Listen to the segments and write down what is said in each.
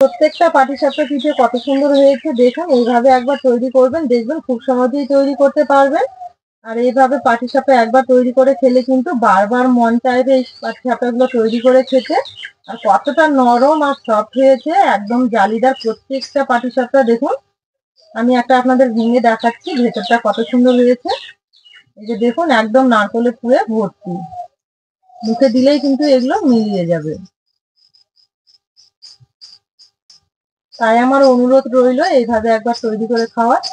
প্রত্যেকটা পাটিসাপটা পিঠে কত সুন্দর হয়েছে দেখুন। এইভাবে একবার তৈরি করবেন, দেখবেন খুব সহজেই তৈরি করতে পারবেন। আর এইভাবে পাটিসাপটা একবার তৈরি করে খেলে কিন্তু বারবার মন চাইবে এই পাটিসাপটাগুলো তৈরি করে খেতে। আর কতটা নরম আর সফট হয়েছে, একদম জালিদার প্রত্যেকটা পাটিসাপটা। দেখুন আমি একটা আপনাদের ভেঙে দেখাচ্ছি ভেতরটা কত সুন্দর হয়েছে। এই যে দেখুন একদম নারকলে পুরে ভর্তি, মুখে দিলেই কিন্তু এগুলো মিলিয়ে যাবে। তাই আমার অনুরোধ রইল এইভাবে একবার তৈরি করে খাওয়ার।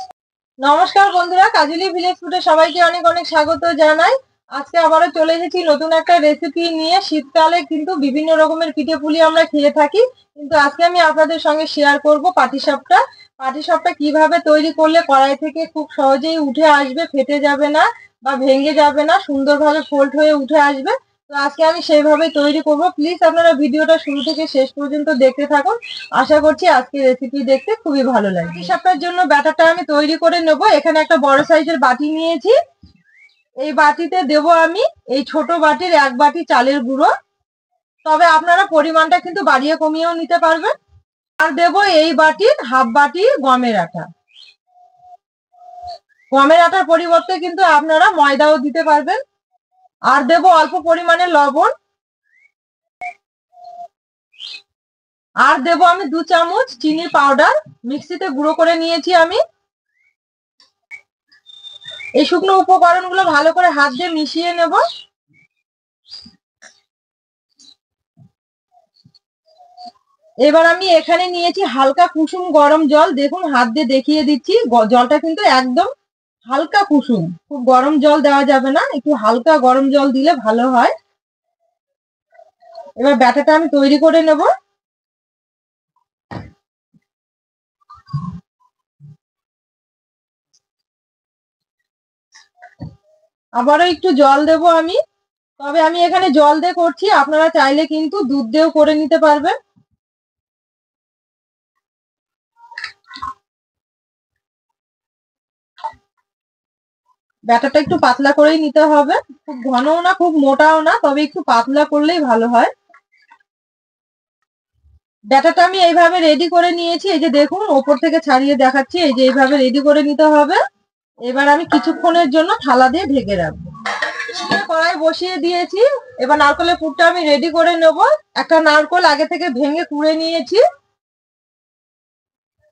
নমস্কার বন্ধুরা, কাজলি ভিলেজ ফুডে সবাইকে অনেক অনেক স্বাগত জানাই। আজকে আবারও চলে এসেছি নতুন একটা রেসিপি নিয়ে। শীতকালে কিন্তু বিভিন্ন রকমের পিঠে পুলি আমরা খেয়ে থাকি, কিন্তু আজকে আমি আপনাদের সঙ্গে শেয়ার করব পাটিসাপটা। পাটিসাপটা কিভাবে তৈরি করলে কড়াই থেকে খুব সহজেই উঠে আসবে, ফেটে যাবে না বা ভেঙে যাবে না, সুন্দরভাবে ফোল্ড হয়ে উঠে আসবে। তো আজকে আমি সেইভাবেই তৈরি করব। প্লিজ আপনারা ভিডিওটা শুরু থেকে শেষ পর্যন্ত দেখতে থাকুন। আশা করছি আজকে রেসিপি দেখতে খুবই ভালো লাগবে। পাটিসাপটার জন্য ব্যাটারটা আমি তৈরি করে নেব। এখানে একটা বড় সাইজের বাটি নিয়েছি। এই বাটিতে দেব আমি এই ছোট বাটির 1 বাটি চালের গুঁড়ো, তবে আপনারা পরিমাণটা কিন্তু বাড়িয়ে কমিয়েও নিতে পারবেন। আর দেব এই বাটির 1/2 বাটি গমের আটা। গমের আটার পরিবর্তে কিন্তু আপনারা ময়দাও দিতে পারবেন। আর দেব অল্প পরিমাণে লবণ। আর দেব আমি 2 চামচ চিনি পাউডার, মিক্সিতে গুঁড়ো করে নিয়েছি আমি। এই শুকনো উপকরণগুলো ভালো করে হাত দিয়ে মিশিয়ে নেব। এবার আমি এখানে নিয়েছি হালকা কুসুম গরম জল। দেখুন হাত দিয়ে দেখিয়ে দিচ্ছি, জলটা কিন্তু একদম হালকা কুসুম, খুব গরম জল দেওয়া যাবে না, একটু হালকা গরম জল দিলে ভালো হয়। এবার ব্যাটারটা আমি তৈরি করে নেব। আবারও একটু জল দেব আমি, তবে আমি এখানে জল দিয়ে করছি, আপনারা চাইলে কিন্তু দুধ দিয়েও করে নিতে পারবেন। ব্যাটারটা একটু পাতলা করেই নিতে হবে, খুব ঘনও না খুব মোটাও না, তবে একটু পাতলা করলেই ভালো হয়। ব্যাটারটা আমি এইভাবে রেডি করে নিয়েছি। এই যে দেখুন ওপর থেকে ছাড়িয়ে দেখাচ্ছি, এই যে এইভাবে রেডি করে নিতে হবে। এবার আমি কিছুক্ষণের জন্য থালা দিয়ে ঢেকে রাখবো। কড়াই বসিয়ে দিয়েছি। এবার নারকেলের পুরটা আমি রেডি করে নেব। একটা নারকেল আগে থেকে ভেঙে কুড়ে নিয়েছি।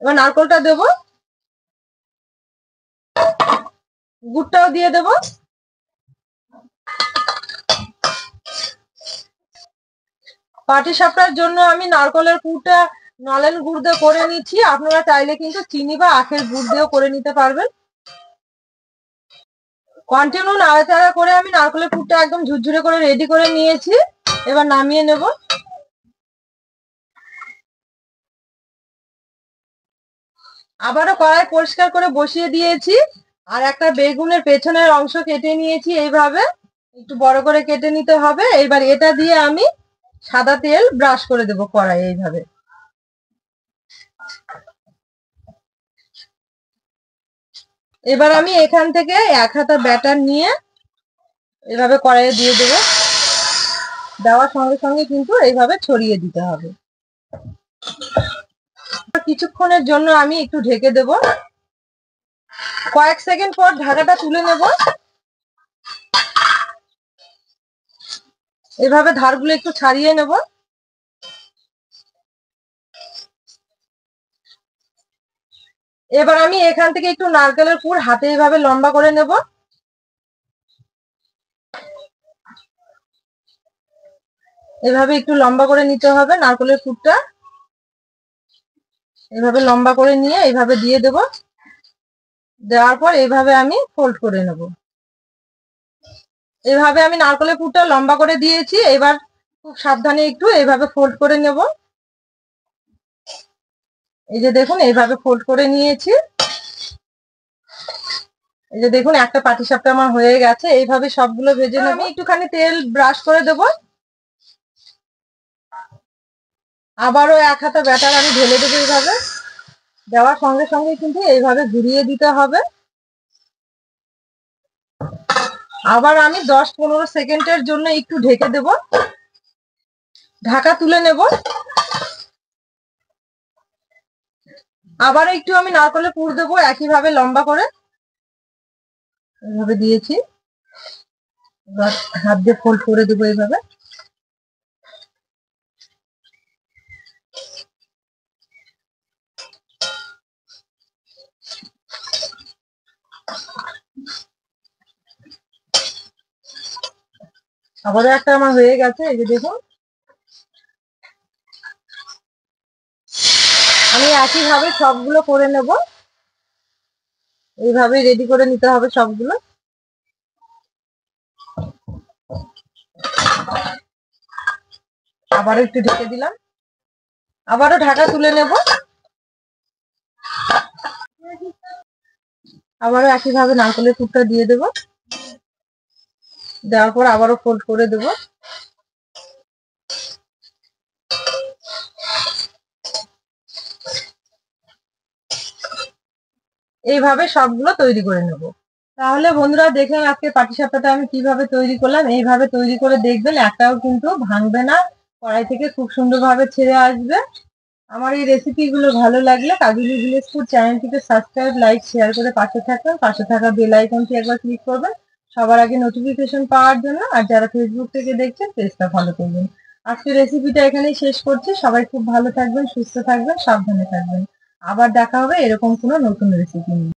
এবার নারকেলটা দেব, গুড়টাও দিয়ে দেব। পাটিসাপটার জন্য আমি নারকেলের পুরটা নলেন গুড় দিয়ে করে নিচ্ছি। আপনারা চাইলে কিন্তু চিনি বা আখের গুড় দিয়েও করে নিতে পারবেন। কন্টিনিউ নাড়াচাড়া করে আমি নারকেলের পুরটা একদম ঝুরঝুরে করে রেডি করে নিয়েছি। এবার নামিয়ে নেব। আবারও কড়াই পরিষ্কার করে বসিয়ে দিয়েছি। আর একটা বেগুনের পেছনের অংশ কেটে নিয়েছি, এইভাবে একটু বড় করে কেটে নিতে হবে। এবার এটা দিয়ে আমি সাদা তেল ব্রাশ করে দেব কড়াই এইভাবে। এবার আমি এখান থেকে 1 হাতা ব্যাটার নিয়ে এভাবে কড়াইয়ে দিয়ে দেবো। দেওয়ার সঙ্গে সঙ্গে কিন্তু এইভাবে ছড়িয়ে দিতে হবে। কিছুক্ষণের জন্য আমি একটু ঢেকে দেব। কয়েক সেকেন্ড পর ঢাকাটা তুলে নেব। এভাবে ধারগুলো একটু ছাড়িয়ে নেব। এবার আমি এখান থেকে একটু নারকেলের পুর হাতে এইভাবে লম্বা করে নেব। এভাবে একটু লম্বা করে নিতে হবে নারকেলের পুরটা। এভাবে লম্বা করে নিয়ে এইভাবে দিয়ে দেব। দেওয়ার পর এইভাবে আমি ফোল্ড করে নেব। এইভাবে আমি নারকেলের পুরটা লম্বা করে দিয়েছি। এবার খুব সাবধানে একটু এইভাবে ফোল্ড করে নেব। এই যে দেখুন এইভাবে ফোল্ড করে নিয়েছি। এই যে দেখুন একটা পাটিসাপটা আমার হয়ে গেছে। এইভাবে সবগুলো ভেজে নেব। আমি একটুখানি তেল ব্রাশ করে দেব। আবারও 1 হাতা ব্যাটার আমি ঢেলে দেবো। এইভাবে দেওয়ার সঙ্গে সঙ্গে কিন্তু এইভাবে ঘুরিয়ে দিতে হবে। আবার আমি 10-15 সেকেন্ডের জন্য একটু ঢেকে দেব। ঢাকা তুলে নেব। আবারও একটু আমি নারকলের পুর দেবো একইভাবে লম্বা করে, এইভাবে দিয়েছি। এবার হাত দিয়ে ফোল্ড করে দেবো এইভাবে। আবারও একটা আমার হয়ে গেছে, এই যে দেখুন। আমি একইভাবে সবগুলো করে নেব, এইভাবে রেডি করে নিতে হবে সবগুলো। আবারও একটু ঢেকে দিলাম, আবারও ঢাকা তুলে নেব। আবারও একইভাবে নারকেলের পুরটা দিয়ে দেব, দেওয়ার পর আবারও ফোল্ড করে দেব। এইভাবে সবগুলো তৈরি করে নেব। তাহলে বন্ধুরা দেখলেন আজকে পাটিসাপটাটা আমি কিভাবে তৈরি করলাম। এইভাবে তৈরি করে দেখবেন, একটাও কিন্তু ভাঙবে না, কড়াই থেকে খুব সুন্দরভাবে ছেড়ে আসবে। আমার এই রেসিপি গুলো ভালো লাগলে কাজলি ভিলেজ ফুড চ্যানেলটিকে সাবস্ক্রাইব, লাইক, শেয়ার করে পাশে থাকবেন। পাশে থাকা বেল আইকনটি একবার ক্লিক করবেন সবার আগে নোটিফিকেশন পাওয়ার জন্য। আর যারা ফেসবুক থেকে দেখছেন পেজটা ফলো করবেন। আজকের রেসিপিটা এখানেই শেষ করছি। সবাই খুব ভালো থাকবেন, সুস্থ থাকবেন, সাবধানে থাকবেন। আবার দেখা হবে এরকম কোনো নতুন রেসিপি নিয়ে।